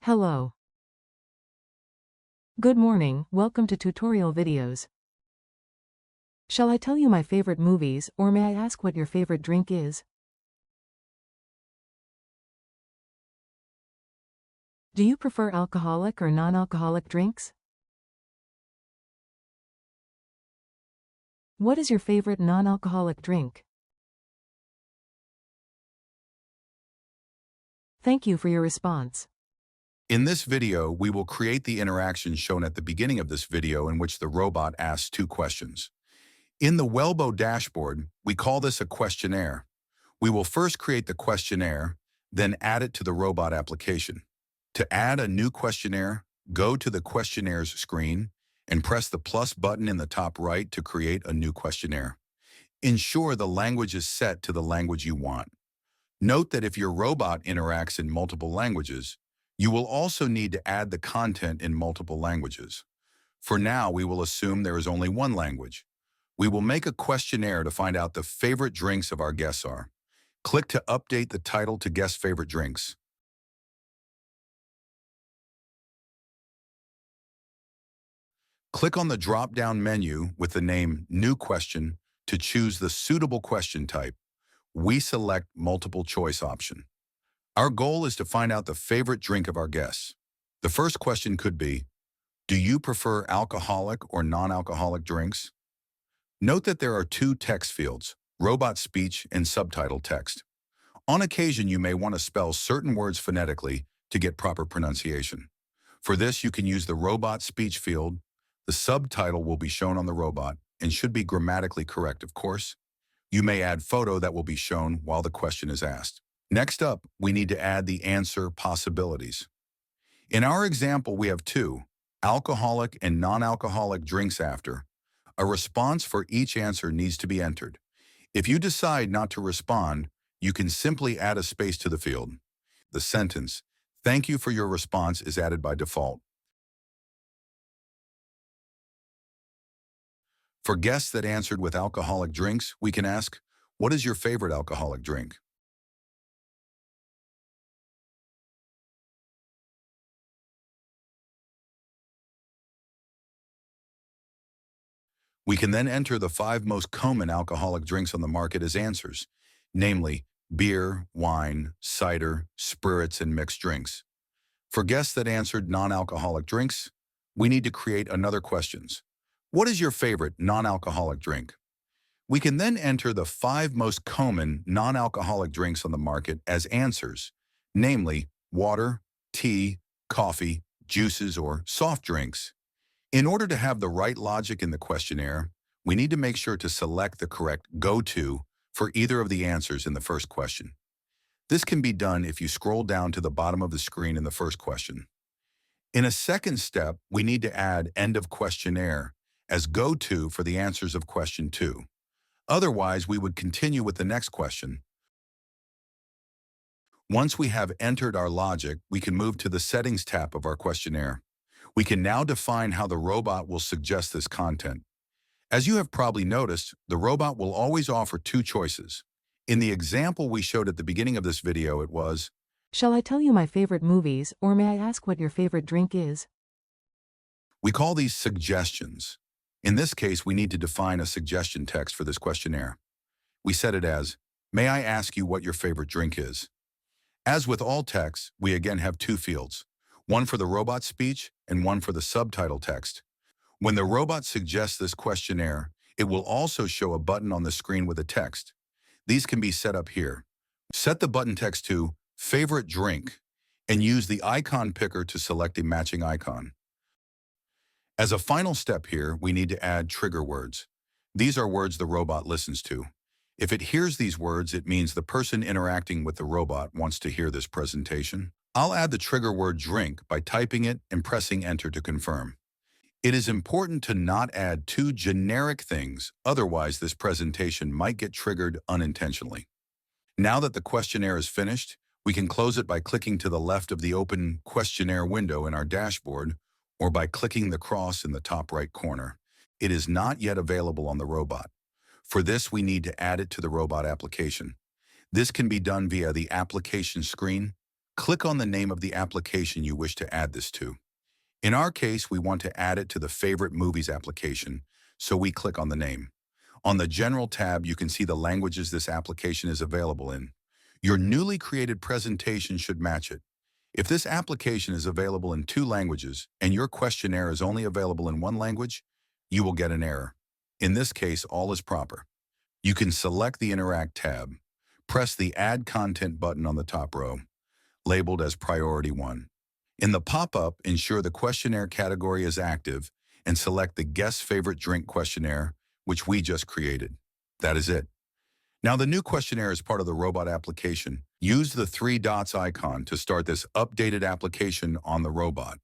Hello. Good morning, welcome to tutorial videos. Shall I tell you my favorite movies, or may I ask what your favorite drink is? Do you prefer alcoholic or non-alcoholic drinks? What is your favorite non-alcoholic drink? Thank you for your response. In this video, we will create the interaction shown at the beginning of this video in which the robot asks two questions. In the WELBO dashboard, we call this a questionnaire. We will first create the questionnaire, then add it to the robot application. To add a new questionnaire, go to the questionnaires screen and press the plus button in the top right to create a new questionnaire. Ensure the language is set to the language you want. Note that if your robot interacts in multiple languages, you will also need to add the content in multiple languages. For now, we will assume there is only one language. We will make a questionnaire to find out the favorite drinks of our guests are. Click to update the title to Guest Favorite Drinks. Click on the drop-down menu with the name New Question to choose the suitable question type. We select Multiple Choice option. Our goal is to find out the favorite drink of our guests. The first question could be, do you prefer alcoholic or non-alcoholic drinks? Note that there are two text fields, robot speech and subtitle text. On occasion, you may want to spell certain words phonetically to get proper pronunciation. For this, you can use the robot speech field. The subtitle will be shown on the robot and should be grammatically correct, of course. You may add photo that will be shown while the question is asked. Next up, we need to add the answer possibilities. In our example, we have two, alcoholic and non-alcoholic drinks after. A response for each answer needs to be entered. If you decide not to respond, you can simply add a space to the field. The sentence, "Thank you for your response," is added by default. For guests that answered with alcoholic drinks, we can ask, what is your favorite alcoholic drink? We can then enter the 5 most common alcoholic drinks on the market as answers, namely beer, wine, cider, spirits, and mixed drinks. For guests that answered non-alcoholic drinks, we need to create another questions. What is your favorite non-alcoholic drink? We can then enter the 5 most common non-alcoholic drinks on the market as answers, namely water, tea, coffee, juices, or soft drinks. In order to have the right logic in the questionnaire, we need to make sure to select the correct go-to for either of the answers in the first question. This can be done if you scroll down to the bottom of the screen in the first question. In a second step, we need to add end of questionnaire as go-to for the answers of question 2. Otherwise, we would continue with the next question. Once we have entered our logic, we can move to the Settings tab of our questionnaire. We can now define how the robot will suggest this content. As you have probably noticed, the robot will always offer 2 choices. In the example we showed at the beginning of this video, it was, Shall I tell you my favorite movies, or may I ask what your favorite drink is? We call these suggestions. In this case, we need to define a suggestion text for this questionnaire. We set it as, may I ask you what your favorite drink is? As with all texts, we again have 2 fields, one for the robot speech and one for the subtitle text. When the robot suggests this questionnaire, it will also show a button on the screen with a text. These can be set up here. Set the button text to Favorite Drink and use the icon picker to select a matching icon. As a final step here, we need to add trigger words. These are words the robot listens to. If it hears these words, it means the person interacting with the robot wants to hear this presentation. I'll add the trigger word drink by typing it and pressing enter to confirm. It is important to not add 2 generic things, otherwise this presentation might get triggered unintentionally. Now that the questionnaire is finished, we can close it by clicking to the left of the open questionnaire window in our dashboard or by clicking the cross in the top right corner. It is not yet available on the robot. For this, we need to add it to the robot application. This can be done via the application screen. Click on the name of the application you wish to add this to. In our case, we want to add it to the Favorite Movies application, so we click on the name. On the General tab, you can see the languages this application is available in. Your newly created presentation should match it. If this application is available in 2 languages and your questionnaire is only available in 1 language, you will get an error. In this case, all is proper. You can select the Interact tab. Press the Add Content button on the top row, labeled as Priority 1. In the pop-up, ensure the questionnaire category is active and select the Guest Favorite Drink questionnaire, which we just created. That is it. Now the new questionnaire is part of the robot application. Use the 3 dots icon to start this updated application on the robot.